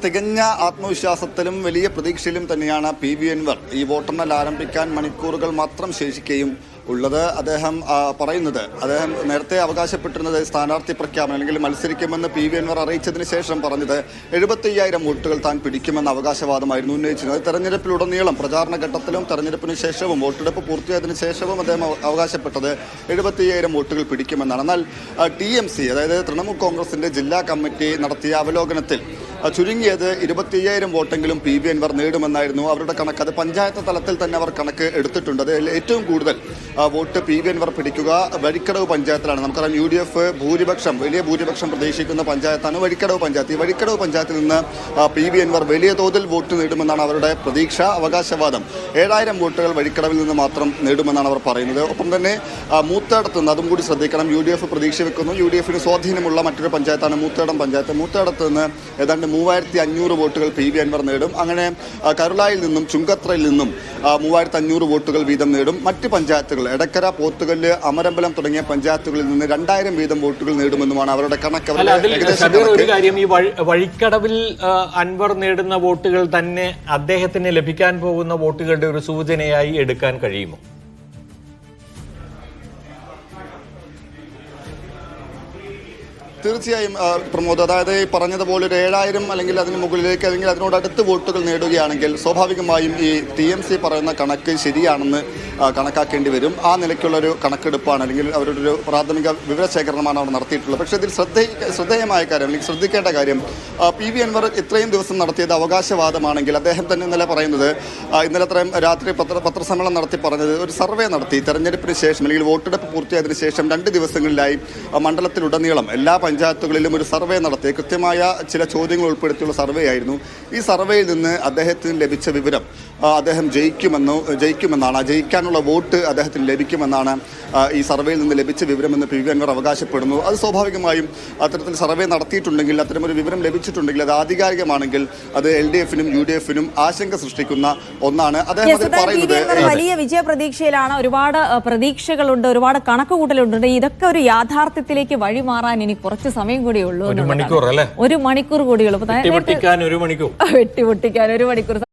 തികഞ്ഞ ആത്മവിശ്വാസത്തിലും വലിയ പ്രതീക്ഷയിലും തന്നെയാണ് പി.വി. അൻവർ ഈ വോട്ടെണ്ണൽ ആരംഭിക്കാൻ മണിക്കൂറുകൾ മാത്രം ശേഷിക്കുകയും ഉള്ളത്. അദ്ദേഹം നേരത്തെ അവകാശപ്പെട്ടിരുന്നത് സ്ഥാനാർത്ഥി പ്രഖ്യാപനം അല്ലെങ്കിൽ മത്സരിക്കുമെന്ന് പി.വി. അൻവർ അറിയിച്ചതിന് ശേഷം പറഞ്ഞത് 75,000 വോട്ടുകൾ താൻ പിടിക്കുമെന്ന അവകാശവാദമായിരുന്നു ഉന്നയിച്ചിരുന്നത്. തെരഞ്ഞെടുപ്പിലുടനീളം പ്രചാരണ ഘട്ടത്തിലും തെരഞ്ഞെടുപ്പിന് ശേഷവും വോട്ടെടുപ്പ് പൂർത്തിയായതിനു ശേഷവും അദ്ദേഹം അവകാശപ്പെട്ടത് 75,000 വോട്ടുകൾ പിടിക്കുമെന്നാണ്. എന്നാൽ TMC അതായത് തൃണമൂൽ കോൺഗ്രസിന്റെ ജില്ലാ കമ്മിറ്റി നടത്തിയ അവലോകനത്തിൽ ചുരുങ്ങിയത് 25,000 വോട്ടെങ്കിലും പി.വി. അൻവർ നേടുമെന്നായിരുന്നു അവരുടെ കണക്ക്. അത് പഞ്ചായത്ത് തലത്തിൽ തന്നെ അവർ കണക്ക് എടുത്തിട്ടുണ്ട്. അതിൽ ഏറ്റവും കൂടുതൽ വോട്ട് പി.വി. അൻവർ പിടിക്കുക വഴിക്കടവ് പഞ്ചായത്തിലാണ്. നമുക്കറിയാം UDF വലിയ ഭൂരിപക്ഷം പ്രതീക്ഷിക്കുന്ന പഞ്ചായത്താണ് വഴിക്കടവ് പഞ്ചായത്ത്. ഈ വഴിക്കടവ് പഞ്ചായത്തിൽ നിന്ന് പി.വി. അൻവർ വലിയ തോതിൽ വോട്ട് നേടുമെന്നാണ് അവരുടെ പ്രതീക്ഷ. അവകാശവാദം 7,000 വോട്ടുകൾ വഴിക്കടവിൽ നിന്ന് മാത്രം നേടുമെന്നാണ് അവർ പറയുന്നത്. ഒപ്പം തന്നെ മൂത്തേടത്ത് നിന്ന് അതും കൂടി ശ്രദ്ധിക്കണം. UDF പ്രതീക്ഷ വെക്കുന്നു. UDFന് സ്വാധീനമുള്ള മറ്റൊരു പഞ്ചായത്താണ് മൂത്തേടം പഞ്ചായത്ത്. മൂത്തേടത്ത് നിന്ന് ഏതാണ്ട് 3,500 വോട്ടുകൾ പി.വി. അൻവർ നേടും. അങ്ങനെ കരുളായിൽ നിന്നും ചുങ്കത്രയിൽ നിന്നും 3,500 വോട്ടുകൾ വീതം നേടും. മറ്റ് പഞ്ചായത്തുകൾ എടക്കര, പോത്തുകല്ല്, അമരമ്പലം തുടങ്ങിയ പഞ്ചായത്തുകളിൽ നിന്ന് 2,000 വീതം വോട്ടുകൾ നേടുമെന്നുമാണ് അവരുടെ കണക്ക്. ഒരു കാര്യം, ഈ വഴിക്കടവിൽ അൻവർ നേടുന്ന വോട്ടുകൾ തന്നെ അദ്ദേഹത്തിന് ലഭിക്കാൻ പോകുന്ന വോട്ടുകളുടെ ഒരു സൂചനയായി എടുക്കാൻ കഴിയുമോ? തീർച്ചയായും പ്രമോദ്, അതായത് ഈ പറഞ്ഞതുപോലെ ഒരു 7,000 അല്ലെങ്കിൽ അതിന് മുകളിലേക്ക് അല്ലെങ്കിൽ അതിനോടടുത്ത് വോട്ടുകൾ നേടുകയാണെങ്കിൽ സ്വാഭാവികമായും ഈ TMC പറയുന്ന കണക്ക് ശരിയാണെന്ന് കണക്കാക്കേണ്ടി വരും. ആ നിലയ്ക്കുള്ളൊരു കണക്കെടുപ്പാണ് അല്ലെങ്കിൽ അവരുടെ ഒരു പ്രാഥമിക വിവരശേഖരണമാണ് അവർ നടത്തിയിട്ടുള്ളത്. പക്ഷേ ഇതിൽ ശ്രദ്ധേയമായ കാര്യം അല്ലെങ്കിൽ ശ്രദ്ധിക്കേണ്ട കാര്യം, പി.വി. അൻവർ ഇത്രയും ദിവസം നടത്തിയത് അവകാശവാദമാണെങ്കിൽ അദ്ദേഹം തന്നെ ഇന്നലെ പറയുന്നത്, ഇന്നലെ രാത്രി പത്രസമ്മേളനം നടത്തി പറഞ്ഞത് ഒരു സർവേ നടത്തി തെരഞ്ഞെടുപ്പിന് ശേഷം അല്ലെങ്കിൽ വോട്ടെടുപ്പ് പൂർത്തിയായതിനു ശേഷം 2 ദിവസങ്ങളിലായി മണ്ഡലത്തിലുടനീളം എല്ലാ പഞ്ചായത്തുകളിലും ഒരു സർവേ നടത്തി കൃത്യമായ ചില ചോദ്യങ്ങൾ ഉൾപ്പെടുത്തിയുള്ള സർവേ ആയിരുന്നു. ഈ സർവേയിൽ നിന്ന് അദ്ദേഹത്തിന് ലഭിച്ച വിവരം അദ്ദേഹം ജയിക്കുമെന്നാണ്, ജയിക്കാനുള്ള വോട്ട് അദ്ദേഹത്തിന് ലഭിക്കുമെന്നാണ് ഈ സർവേയിൽ നിന്ന് ലഭിച്ച വിവരമെന്ന് പി.വി. അൻവർ അവകാശപ്പെടുന്നു. അത് സ്വാഭാവികമായും അത്തരത്തിൽ സർവേ നടത്തിയിട്ടുണ്ടെങ്കിൽ, അത്തരമൊരു വിവരം ലഭിച്ചിട്ടുണ്ടെങ്കിൽ, അത് ആധികാരികമാണെങ്കിൽ അത് LDFനും UDFനും ആശങ്ക സൃഷ്ടിക്കുന്ന ഒന്നാണ്. അദ്ദേഹം അതിൽ പറയുന്നത് വലിയ വിജയ പ്രതീക്ഷയിലാണ്. ഒരുപാട് പ്രതീക്ഷകളുണ്ട്, ഒരുപാട് കണക്കുകൂട്ടലുണ്ട്. ഇതൊക്കെ ഒരു യാഥാർത്ഥ്യത്തിലേക്ക് വഴിമാറാൻ ഇനി കുറച്ച് സമയം കൂടിയേ ഉള്ളൂ. 1 മണിക്കൂർ കൂടിയുള്ളൂ. വെട്ടിപൊട്ടിക്കാൻ 1 മണിക്കൂർ.